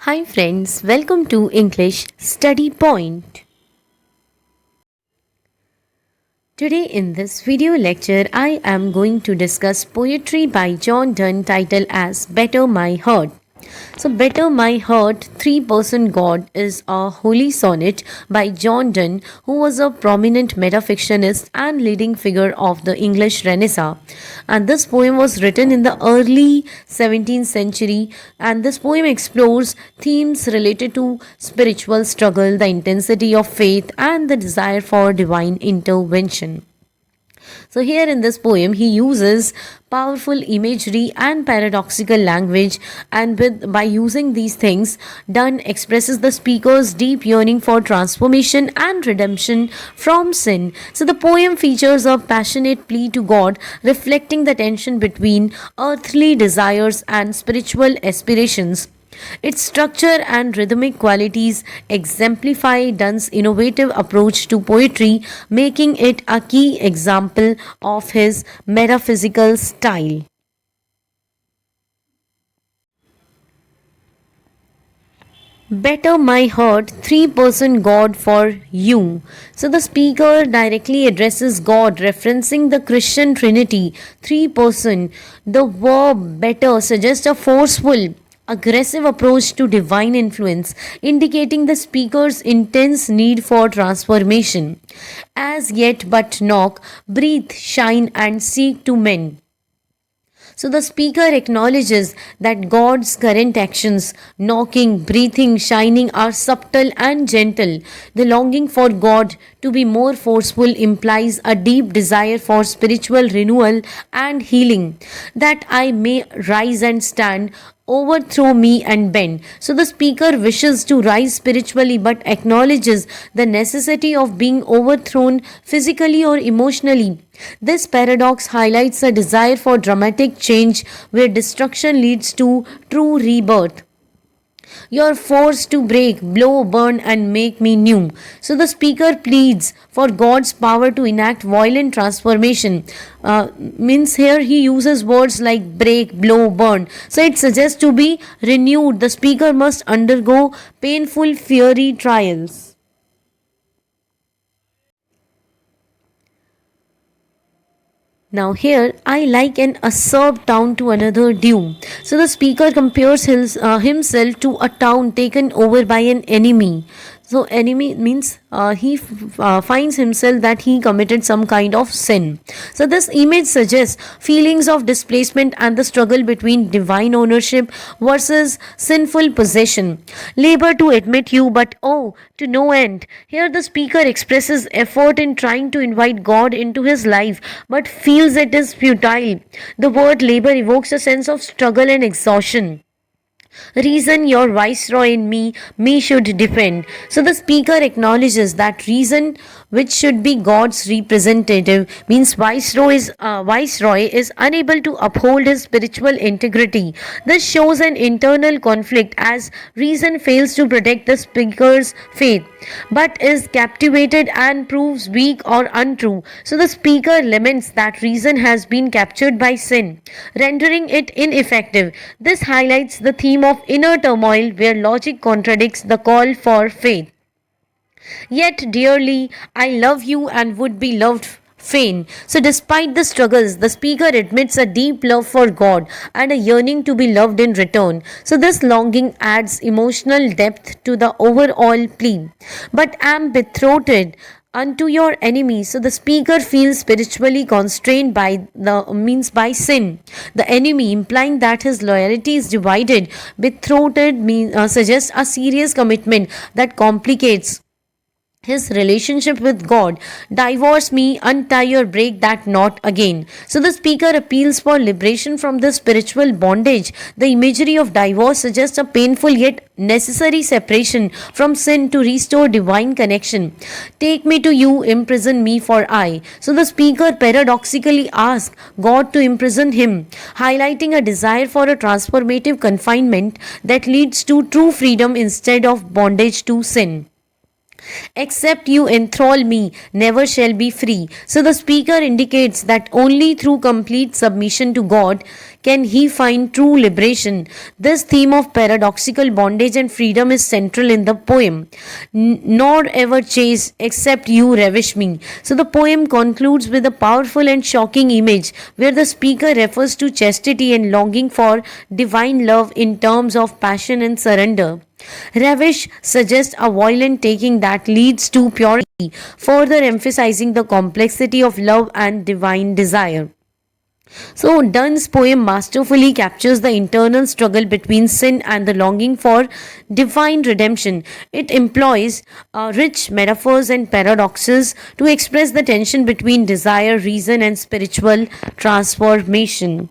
Hi friends, welcome to English Study Point. Today in this video lecture I am going to discuss poetry by John Donne titled as Better My Heart. So Better My Heart, Three-Person God is a holy sonnet by John Donne, who was a prominent metafictionist and leading figure of the English Renaissance. And this poem was written in the early 17th century, and this poem explores themes related to spiritual struggle, the intensity of faith, and the desire for divine intervention. So, here in this poem, he uses powerful imagery and paradoxical language, and by using these things, Donne expresses the speaker's deep yearning for transformation and redemption from sin. So, the poem features a passionate plea to God, reflecting the tension between earthly desires and spiritual aspirations. Its structure and rhythmic qualities exemplify Donne's innovative approach to poetry, making it a key example of his metaphysical style. Better my heart, three-person God for you. So the speaker directly addresses God, referencing the Christian Trinity, three-person. The verb better suggests a forceful, aggressive approach to divine influence, indicating the speaker's intense need for transformation. As yet but knock, breathe, shine, and seek to mend. So the speaker acknowledges that God's current actions, knocking, breathing, shining, are subtle and gentle. The longing for God to be more forceful implies a deep desire for spiritual renewal and healing, that I may rise and stand, overthrow me and bend. So the speaker wishes to rise spiritually but acknowledges the necessity of being overthrown physically or emotionally. This paradox highlights a desire for dramatic change where destruction leads to true rebirth. You're forced to break, blow, burn, and make me new. So the speaker pleads for God's power to enact violent transformation. Means here he uses words like break, blow, burn. So it suggests to be renewed. The speaker must undergo painful, fiery trials. Now here I liken a served town to another due. So the speaker compares himself to a town taken over by an enemy. So enemy means he finds himself that he committed some kind of sin. So this image suggests feelings of displacement and the struggle between divine ownership versus sinful possession. Labor to admit you, but oh, to no end. Here the speaker expresses effort in trying to invite God into his life, but feels it is futile. The word labor evokes a sense of struggle and exhaustion. Reason, your viceroy in me should defend. So the speaker acknowledges that reason, which should be God's representative, means viceroy is unable to uphold his spiritual integrity. This shows an internal conflict as reason fails to protect the speaker's faith, but is captivated and proves weak or untrue. So the speaker laments that reason has been captured by sin, rendering it ineffective. This highlights the theme of inner turmoil where logic contradicts the call for faith. Yet, dearly, I love you and would be loved fain. So, despite the struggles, the speaker admits a deep love for God and a yearning to be loved in return. So, this longing adds emotional depth to the overall plea. But am betrothed unto your enemy. So the speaker feels spiritually constrained by sin, the enemy, implying that his loyalty is divided. Betrothed suggests a serious commitment that complicates his relationship with God. Divorce me, untie or break that knot again. So the speaker appeals for liberation from the spiritual bondage. The imagery of divorce suggests a painful yet necessary separation from sin to restore divine connection. Take me to you, imprison me for I. So the speaker paradoxically asks God to imprison him, highlighting a desire for a transformative confinement that leads to true freedom instead of bondage to sin. Except you enthrall me, never shall be free. So the speaker indicates that only through complete submission to God can he find true liberation. This theme of paradoxical bondage and freedom is central in the poem. Nor ever chase except you ravish me. So the poem concludes with a powerful and shocking image where the speaker refers to chastity and longing for divine love in terms of passion and surrender. Ravish suggests a violent taking that leads to purity, further emphasizing the complexity of love and divine desire. So, Donne's poem masterfully captures the internal struggle between sin and the longing for divine redemption. It employs rich metaphors and paradoxes to express the tension between desire, reason, and spiritual transformation.